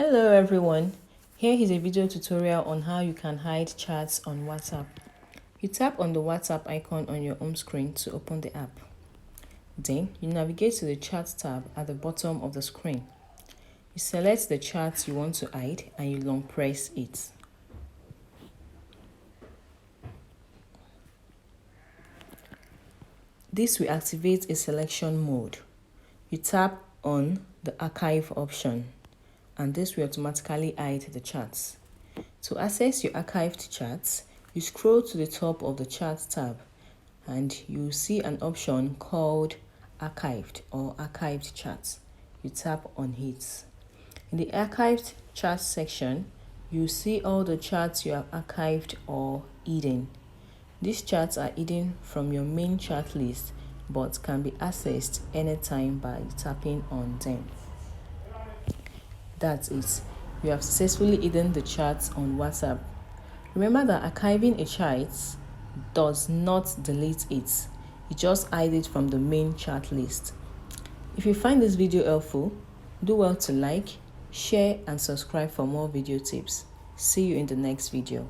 Hello everyone, here is a video tutorial on how you can hide chats on WhatsApp. You tap on the WhatsApp icon on your home screen to open the app. Then you navigate to the chat tab at the bottom of the screen. You select the chat you want to hide and you long press it. This will activate a selection mode. You tap on the archive option and this will automatically hide the chats. To access your archived chats, you scroll to the top of the chat tab and you see an option called archived or archived chats. You tap on it. In the archived chat section, you see all the chats you have archived or hidden. These chats are hidden from your main chat list but can be accessed anytime by tapping on them. That's it. You have successfully hidden the chats on WhatsApp. Remember that archiving a chat does not delete it. You just hide it from the main chat list. If you find this video helpful, do well to like, share and subscribe for more video tips. See you in the next video.